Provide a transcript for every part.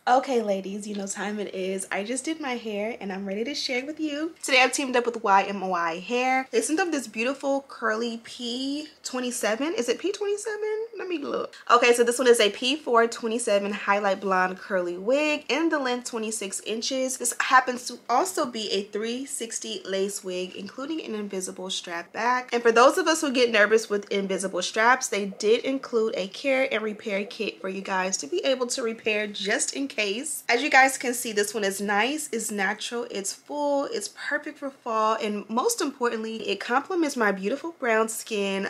Okay, ladies, you know time it is. I just did my hair and I'm ready to share it with you. Today I've teamed up with YMY Hair. They sent up this beautiful curly P27. Is it P27? Let me look. Okay, so this one is a P427 highlight blonde curly wig in the length 26 inches. This happens to also be a 360 lace wig, including an invisible strap back. And for those of us who get nervous with invisible straps, they did include a care and repair kit for you guys to be able to repair just in case. As you guys can see, this one is nice, it's natural, it's full, it's perfect for fall, and most importantly, it complements my beautiful brown skin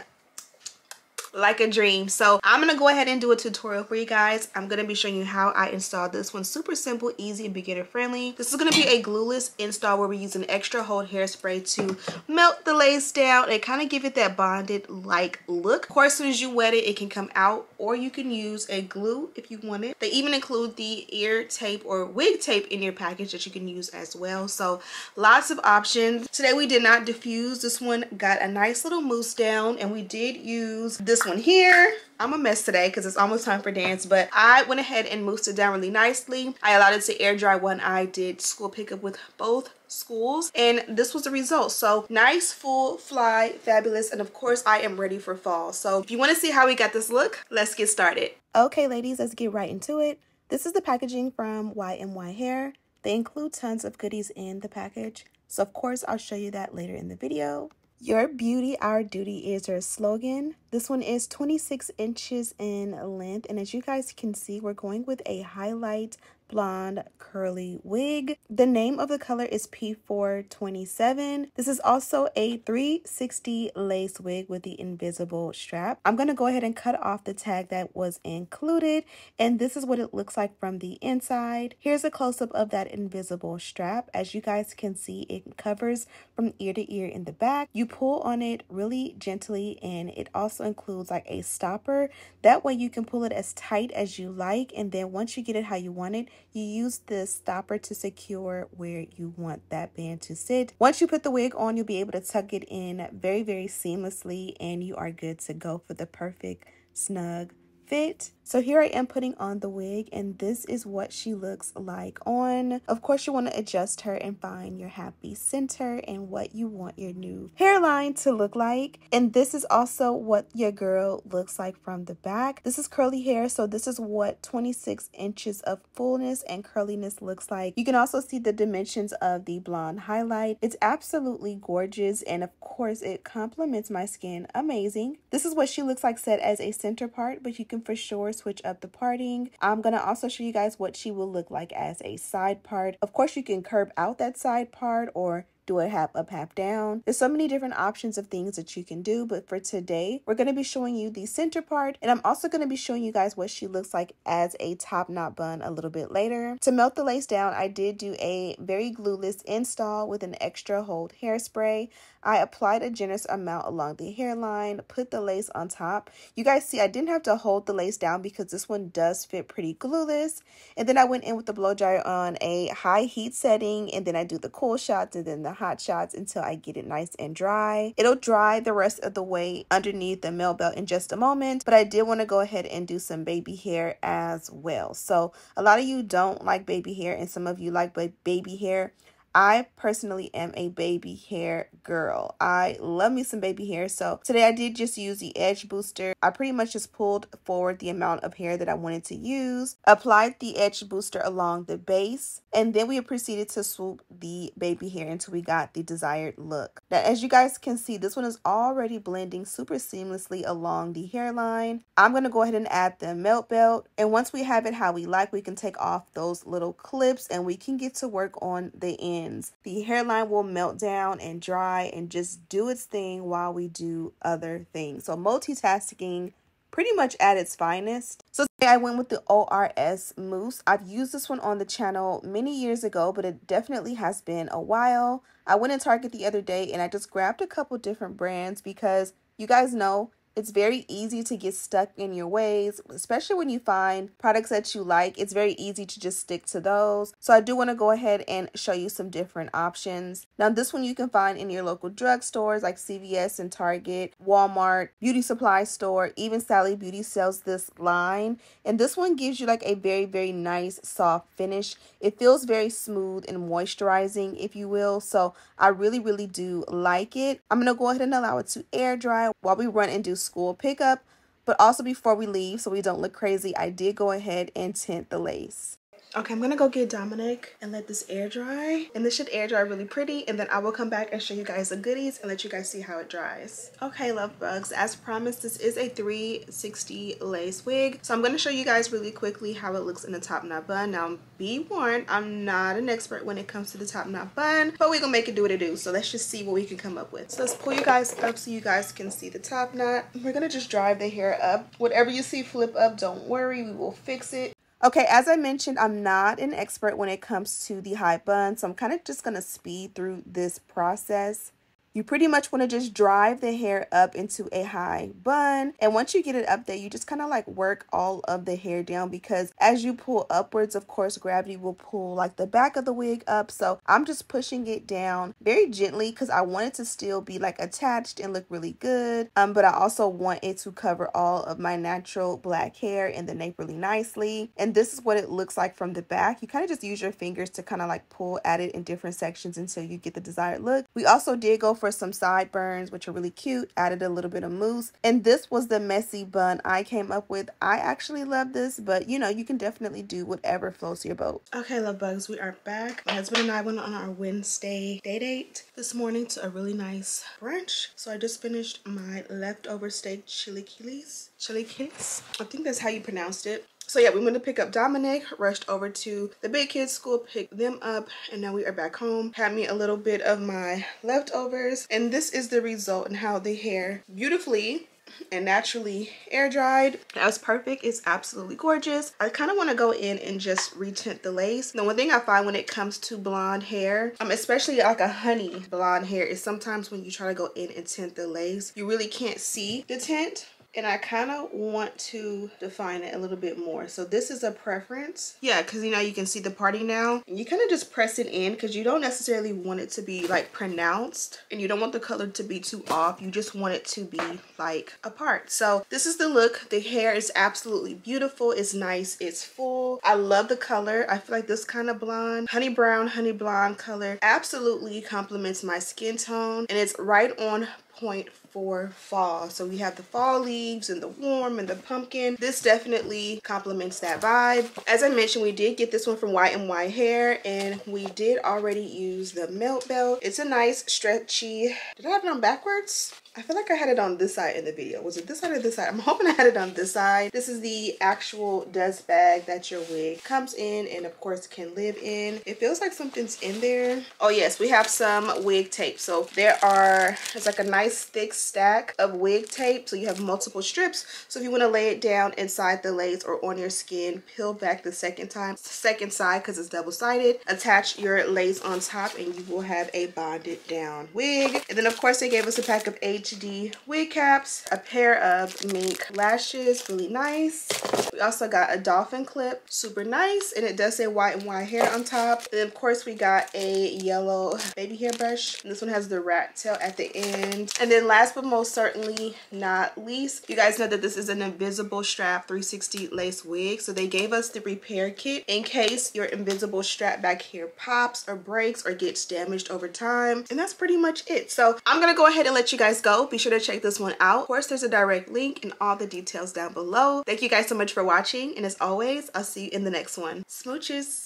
like a dream. So I'm gonna go ahead and do a tutorial for you guys. I'm gonna be showing you how I installed this one. Super simple, easy, and beginner friendly. This is gonna be a glueless install where we use an extra hold hairspray to melt the lace down and kind of give it that bonded like look. Of course, as soon as you wet it, it can come out, or you can use a glue if you want it. They even include the ear tape or wig tape in your package that you can use as well. So lots of options. Today we did not diffuse. This one got a nice little mousse down, and we did use this one here. I'm a mess today because it's almost time for dance, but I went ahead and moussed it down really nicely. I allowed it to air dry when I did school pickup with both schools, and this was the result. So nice, full, fly, fabulous, and of course I am ready for fall. So if you want to see how we got this look, let's get started. Okay, ladies, let's get right into it. This is the packaging from YMY Hair. They include tons of goodies in the package, so of course I'll show you that later in the video. Your beauty, our duty is their slogan. This one is 26 inches in length, and as you guys can see, we're going with a highlight blonde curly wig. The name of the color is P427. This is also a 360 lace wig with the invisible strap. I'm going to go ahead and cut off the tag that was included, and this is what it looks like from the inside. Here's a close-up of that invisible strap. As you guys can see, it covers from ear to ear in the back. You pull on it really gently, and it also includes like a stopper. That way you can pull it as tight as you like, and then once you get it how you want it, you use the stopper to secure where you want that band to sit. Once you put the wig on, you'll be able to tuck it in very, very seamlessly, and you are good to go for the perfect snug fit. So here I am putting on the wig, and this is what she looks like on. Of course, you want to adjust her and find your happy center and what you want your new hairline to look like. And this is also what your girl looks like from the back. This is curly hair, so this is what 26 inches of fullness and curliness looks like. You can also see the dimensions of the blonde highlight. It's absolutely gorgeous, and of course it complements my skin amazing. This is what she looks like set as a center part, but you can for sure switch up the parting. I'm gonna also show you guys what she will look like as a side part. Of course, you can curve out that side part or do it half up, half down. There's so many different options of things that you can do, but for today, we're going to be showing you the center part, and I'm also going to be showing you guys what she looks like as a top knot bun a little bit later. To melt the lace down, I did do a very glueless install with an extra hold hairspray. I applied a generous amount along the hairline, put the lace on top. You guys see, I didn't have to hold the lace down because this one does fit pretty glueless. And then I went in with the blow dryer on a high heat setting, and then I do the cool shots and then the hot shots until I get it nice and dry. It'll dry the rest of the way underneath the melt belt in just a moment, but I did want to go ahead and do some baby hair as well. So a lot of you don't like baby hair, and some of you like baby hair. I personally am a baby hair girl. I love me some baby hair. So today I did just use the edge booster. I pretty much just pulled forward the amount of hair that I wanted to use, applied the edge booster along the base, and then we proceeded to swoop the baby hair until we got the desired look. Now, as you guys can see, this one is already blending super seamlessly along the hairline. I'm going to go ahead and add the melt belt, and once we have it how we like, we can take off those little clips and we can get to work on the end. The hairline will melt down and dry and just do its thing while we do other things. So multitasking pretty much at its finest. So today I went with the ORS mousse. I've used this one on the channel many years ago, but it definitely has been a while. I went in Target the other day and I just grabbed a couple different brands because you guys know It's very easy to get stuck in your ways, especially when you find products that you like. It's very easy to just stick to those. So I do want to go ahead and show you some different options. Now this one you can find in your local drugstores like CVS and Target, Walmart, beauty supply store, even Sally Beauty sells this line. And this one gives you like a very nice soft finish. It feels very smooth and moisturizing, if you will. So I really do like it. I'm going to go ahead and allow it to air dry while we run and do school pickup. But also before we leave, so we don't look crazy, I did go ahead and tint the lace. Okay, I'm gonna go get Dominic and let this air dry. And this should air dry really pretty. And then I will come back and show you guys the goodies and let you guys see how it dries. Okay, love bugs, as promised, this is a 360 lace wig. So I'm gonna show you guys really quickly how it looks in the top knot bun. Now, be warned, I'm not an expert when it comes to the top knot bun, but we're gonna make it do what it do. So let's just see what we can come up with. So let's pull you guys up so you guys can see the top knot. We're gonna just drive the hair up. Whatever you see flip up, don't worry, we will fix it. Okay, as I mentioned, I'm not an expert when it comes to the high bun, so I'm kind of just going to speed through this process. You pretty much want to just drive the hair up into a high bun. And once you get it up there, you just kind of like work all of the hair down, because as you pull upwards, of course, gravity will pull like the back of the wig up. So I'm just pushing it down very gently because I want it to still be like attached and look really good. But I also want it to cover all of my natural black hair in the nape really nicely. And this is what it looks like from the back. You kind of just use your fingers to kind of like pull at it in different sections until you get the desired look. We also did go for some sideburns, which are really cute, added a little bit of mousse, and this was the messy bun I came up with. I actually love this, but you know, you can definitely do whatever floats your boat. Okay, love bugs, we are back. My husband and I went on our Wednesday day date this morning to a really nice brunch. So I just finished my leftover steak chilaquiles. I think that's how you pronounced it. So yeah, we went to pick up Dominic, rushed over to the big kids school, picked them up, and now we are back home. Had me a little bit of my leftovers, and this is the result and how the hair beautifully and naturally air dried. That was perfect. It's absolutely gorgeous. I kind of want to go in and just retint the lace. The one thing I find when it comes to blonde hair, especially like a honey blonde hair, is sometimes when you try to go in and tint the lace, you really can't see the tint. And I kind of want to define it a little bit more. So this is a preference. Yeah, because you know, you can see the party now. And you kind of just press it in because you don't necessarily want it to be like pronounced. And you don't want the color to be too off. You just want it to be like apart. So this is the look. The hair is absolutely beautiful. It's nice. It's full. I love the color. I feel like this kind of blonde, honey brown, honey blonde color absolutely complements my skin tone. And it's right on point for fall. So we have the fall leaves and the warm and the pumpkin. This definitely complements that vibe. As I mentioned, we did get this one from Y&Y Hair, and we did already use the melt belt. It's a nice stretchy. Did I have it on backwards? I feel like I had it on this side in the video. Was it this side or this side? I'm hoping I had it on this side. This is the actual dust bag that your wig comes in and of course can live in. It feels like something's in there. Oh yes, we have some wig tape. So it's like a nice thick stack of wig tape. So you have multiple strips. So if you want to lay it down inside the lace or on your skin, peel back the second side because it's double-sided. Attach your lace on top and you will have a bonded down wig. And then of course they gave us a pack of HD wig caps, a pair of mink lashes, really nice. We also got a dolphin clip, super nice, and it does say Y&Y Hair on top. And then of course we got a yellow baby hair brush, and this one has the rat tail at the end. And then last but most certainly not least, you guys know that this is an invisible strap 360 lace wig, so they gave us the repair kit in case your invisible strap back here pops or breaks or gets damaged over time. And that's pretty much it. So I'm gonna go ahead and let you guys go. Be sure to check this one out. Of course, there's a direct link and all the details down below. Thank you guys so much for watching, and as always, I'll see you in the next one. Smooches.